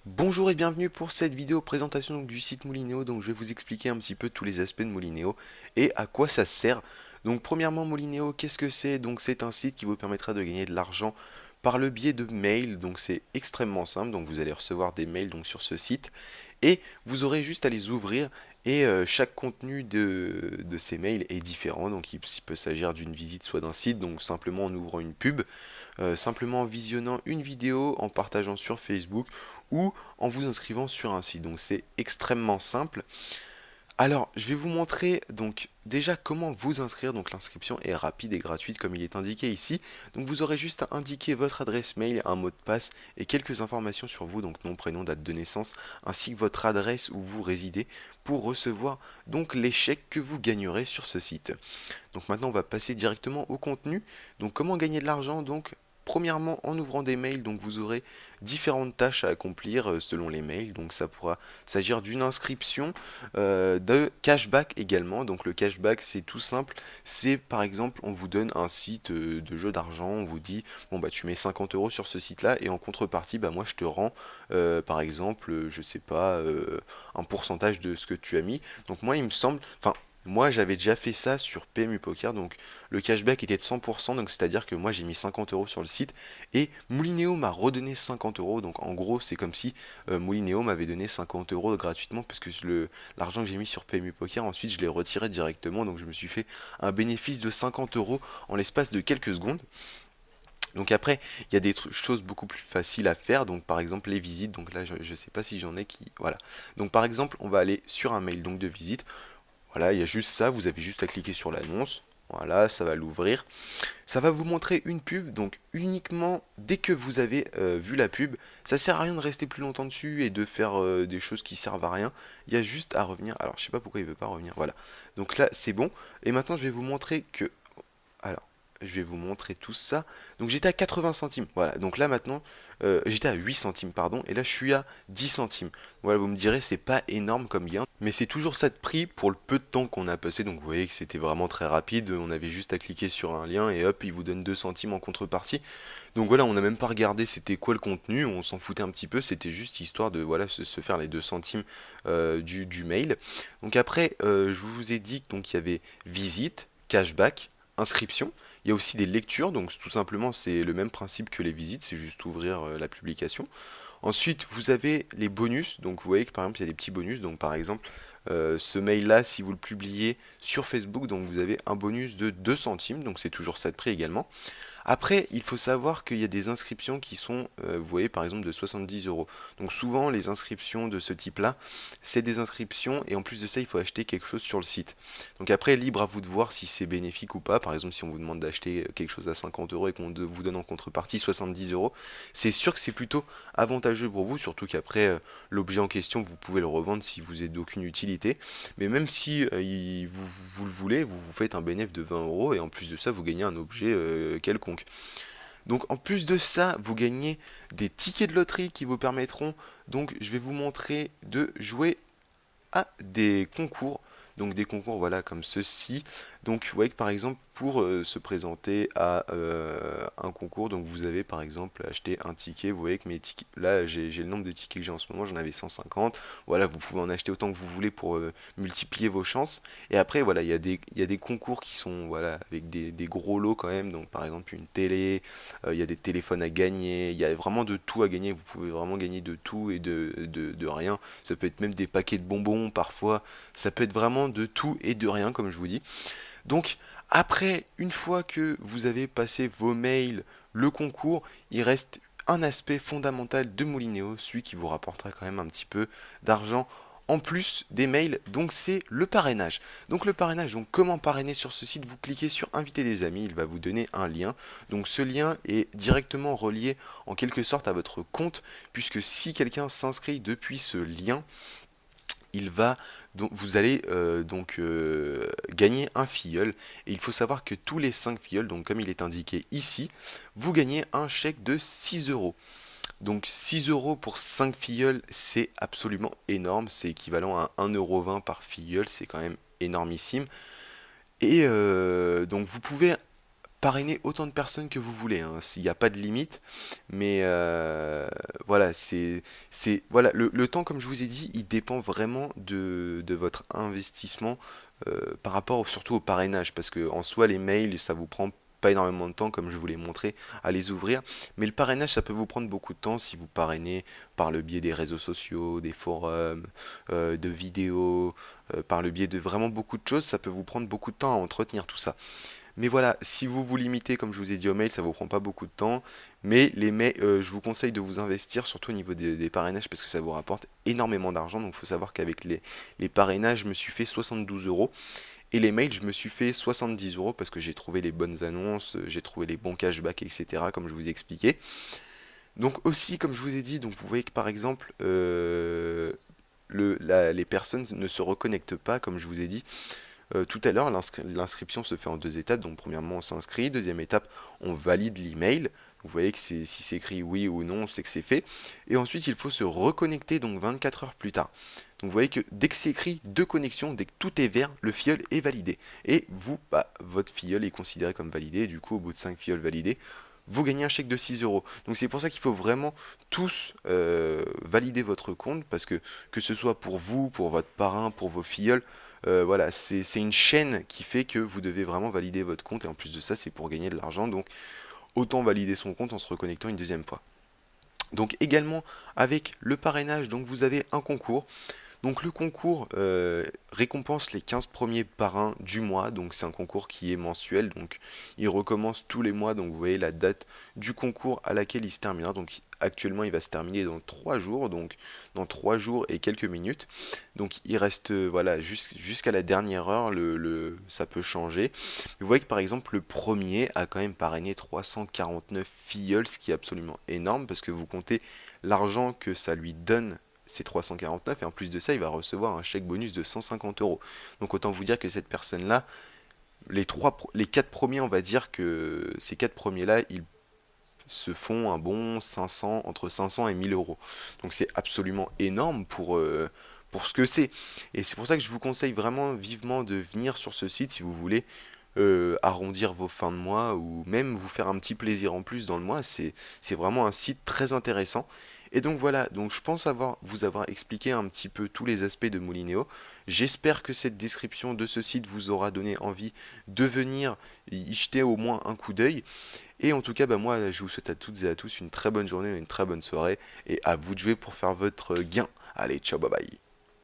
Bonjour et bienvenue pour cette vidéo présentation du site Moulinéo. Donc je vais vous expliquer un petit peu tous les aspects de Moulinéo et à quoi ça sert. Donc premièrement, Moulinéo, qu'est-ce que c'est? Donc c'est un site qui vous permettra de gagner de l'argent par le biais de mails. Donc c'est extrêmement simple. Donc vous allez recevoir des mails donc sur ce site et vous aurez juste à les ouvrir et chaque contenu de ces mails est différent. Donc il peut s'agir d'une visite soit d'un site, donc simplement en ouvrant une pub, simplement en visionnant une vidéo, en partageant sur Facebook ou en vous inscrivant sur un site. Donc c'est extrêmement simple. Alors, je vais vous montrer donc déjà comment vous inscrire. Donc l'inscription est rapide et gratuite comme il est indiqué ici. Donc vous aurez juste à indiquer votre adresse mail, un mot de passe et quelques informations sur vous, donc nom, prénom, date de naissance, ainsi que votre adresse où vous résidez pour recevoir donc les chèques que vous gagnerez sur ce site. Donc maintenant on va passer directement au contenu. Donc comment gagner de l'argent? Donc premièrement, en ouvrant des mails, donc vous aurez différentes tâches à accomplir selon les mails. Donc ça pourra s'agir d'une inscription, de cashback également. Donc le cashback, c'est tout simple. C'est par exemple, on vous donne un site de jeu d'argent. On vous dit, bon bah tu mets 50 euros sur ce site-là et en contrepartie, bah moi je te rends, par exemple, je sais pas, un pourcentage de ce que tu as mis. Donc moi, il me semble, enfin moi, j'avais déjà fait ça sur PMU Poker, donc le cashback était de 100%, donc c'est-à-dire que moi j'ai mis 50 euros sur le site et Moulinéo m'a redonné 50 euros. Donc en gros, c'est comme si Moulinéo m'avait donné 50 euros gratuitement, parce que l'argent que j'ai mis sur PMU Poker, ensuite je l'ai retiré directement, donc je me suis fait un bénéfice de 50 euros en l'espace de quelques secondes. Donc après, il y a des choses beaucoup plus faciles à faire, donc par exemple les visites, donc là je ne sais pas si j'en ai qui... Voilà. Donc par exemple, on va aller sur un mail donc de visite. Voilà, il y a juste ça, vous avez juste à cliquer sur l'annonce. Voilà, ça va l'ouvrir. Ça va vous montrer une pub, donc uniquement dès que vous avez vu la pub, ça sert à rien de rester plus longtemps dessus et de faire des choses qui servent à rien. Il y a juste à revenir. Alors, je sais pas pourquoi il veut pas revenir. Voilà. Donc là, c'est bon. Et maintenant, je vais vous montrer que alors, je vais vous montrer tout ça. Donc j'étais à 80 centimes. Voilà, donc là maintenant, j'étais à 8 centimes, pardon, et là je suis à 10 centimes. Voilà, vous me direz, c'est pas énorme comme gain, mais c'est toujours ça de prix pour le peu de temps qu'on a passé. Donc vous voyez que c'était vraiment très rapide. On avait juste à cliquer sur un lien et hop, il vous donne 2 centimes en contrepartie. Donc voilà, on n'a même pas regardé c'était quoi le contenu, on s'en foutait un petit peu, c'était juste histoire de voilà se faire les 2 centimes du mail. Donc après, je vous ai dit donc il y avait visite, cashback, inscription. Il y a aussi des lectures, donc tout simplement c'est le même principe que les visites, c'est juste ouvrir la publication. Ensuite, vous avez les bonus, donc vous voyez que par exemple il y a des petits bonus, donc par exemple ce mail-là, si vous le publiez sur Facebook, donc vous avez un bonus de 2 centimes, donc c'est toujours ça de prix également. Après, il faut savoir qu'il y a des inscriptions qui sont, vous voyez, par exemple de 70 euros. Donc souvent, les inscriptions de ce type-là, c'est des inscriptions et en plus de ça, il faut acheter quelque chose sur le site. Donc après, libre à vous de voir si c'est bénéfique ou pas. Par exemple, si on vous demande d'acheter quelque chose à 50 euros et qu'on vous donne en contrepartie 70 euros, c'est sûr que c'est plutôt avantageux pour vous, surtout qu'après, l'objet en question, vous pouvez le revendre si vous êtes d'aucune utilité. Mais même si vous le voulez, vous vous faites un bénéfice de 20 euros et en plus de ça, vous gagnez un objet quelconque. Donc en plus de ça, vous gagnez des tickets de loterie qui vous permettront, donc je vais vous montrer de jouer à des concours. Donc des concours voilà comme ceci. Donc vous voyez que par exemple pour se présenter à un concours, donc vous avez par exemple acheté un ticket. Vous voyez que mes tickets, là j'ai le nombre de tickets que j'ai en ce moment, j'en avais 150. Voilà, vous pouvez en acheter autant que vous voulez pour multiplier vos chances. Et après voilà, il y a des concours qui sont voilà avec des gros lots quand même. Donc par exemple une télé, il y a des téléphones à gagner, il y a vraiment de tout à gagner. Vous pouvez vraiment gagner de tout et de rien. Ça peut être même des paquets de bonbons parfois. Ça peut être vraiment de tout et de rien, comme je vous dis. Donc, après, une fois que vous avez passé vos mails, le concours, il reste un aspect fondamental de Moulinéo, celui qui vous rapportera quand même un petit peu d'argent en plus des mails, donc c'est le parrainage. Donc le parrainage, donc comment parrainer sur ce site? Vous cliquez sur inviter des amis, il va vous donner un lien. Donc ce lien est directement relié en quelque sorte à votre compte, puisque si quelqu'un s'inscrit depuis ce lien, vous allez gagner un filleul. Et il faut savoir que tous les 5 filleuls, donc comme il est indiqué ici, vous gagnez un chèque de 6 euros. Donc 6 euros pour 5 filleuls, c'est absolument énorme. C'est équivalent à 1,20 € par filleul, c'est quand même énormissime. Et donc vous pouvez parrainer autant de personnes que vous voulez, hein, s'il n'y a pas de limite, mais voilà, voilà, le temps, comme je vous ai dit, il dépend vraiment de votre investissement par rapport surtout au parrainage, parce que en soi, les mails, ça vous prend pas énormément de temps, comme je vous l'ai montré, à les ouvrir, mais le parrainage, ça peut vous prendre beaucoup de temps si vous parrainez par le biais des réseaux sociaux, des forums, de vidéos, par le biais de vraiment beaucoup de choses, ça peut vous prendre beaucoup de temps à entretenir tout ça. Mais voilà, si vous vous limitez, comme je vous ai dit, au mail, ça vous prend pas beaucoup de temps. Mais les mails, je vous conseille de vous investir, surtout au niveau des parrainages, parce que ça vous rapporte énormément d'argent. Donc il faut savoir qu'avec les parrainages, je me suis fait 72 euros. Et les mails, je me suis fait 70 euros parce que j'ai trouvé les bonnes annonces, j'ai trouvé les bons cashbacks, etc. Comme je vous ai expliqué. Donc aussi, comme je vous ai dit, donc vous voyez que par exemple, les personnes ne se reconnectent pas, comme je vous ai dit. Tout à l'heure, l'inscription se fait en deux étapes. Donc, premièrement, on s'inscrit. Deuxième étape, on valide l'email. Vous voyez que si c'est écrit oui ou non, c'est que c'est fait. Et ensuite, il faut se reconnecter donc 24 heures plus tard. Donc, vous voyez que dès que c'est écrit deux connexions, dès que tout est vert, le filleul est validé. Et vous, bah, votre filleul est considéré comme validé. Et du coup, au bout de 5 filleuls validés, vous gagnez un chèque de 6 euros. Donc c'est pour ça qu'il faut vraiment tous valider votre compte parce que ce soit pour vous, pour votre parrain, pour vos filleuls, voilà, c'est une chaîne qui fait que vous devez vraiment valider votre compte et en plus de ça, c'est pour gagner de l'argent. Donc autant valider son compte en se reconnectant une deuxième fois. Donc également avec le parrainage, donc vous avez un concours. Donc le concours récompense les 15 premiers parrains du mois, donc c'est un concours qui est mensuel, donc il recommence tous les mois, donc vous voyez la date du concours à laquelle il se terminera, donc actuellement il va se terminer dans 3 jours, donc dans 3 jours et quelques minutes, donc il reste voilà jusqu'à la dernière heure, ça peut changer. Vous voyez que par exemple le premier a quand même parrainé 349 filleuls, ce qui est absolument énorme parce que vous comptez l'argent que ça lui donne c'est 349 et en plus de ça, il va recevoir un chèque bonus de 150 euros. Donc autant vous dire que cette personne-là, les quatre premiers, on va dire que ces quatre premiers-là, ils se font un bon 500, entre 500 et 1000 euros. Donc c'est absolument énorme pour ce que c'est. Et c'est pour ça que je vous conseille vraiment vivement de venir sur ce site si vous voulez arrondir vos fins de mois ou même vous faire un petit plaisir en plus dans le mois. C'est vraiment un site très intéressant. Et donc voilà, donc je pense vous avoir expliqué un petit peu tous les aspects de Molinéo. J'espère que cette description de ce site vous aura donné envie de venir y jeter au moins un coup d'œil. Et en tout cas, bah moi, je vous souhaite à toutes et à tous une très bonne journée, une très bonne soirée, et à vous de jouer pour faire votre gain. Allez, ciao, bye bye.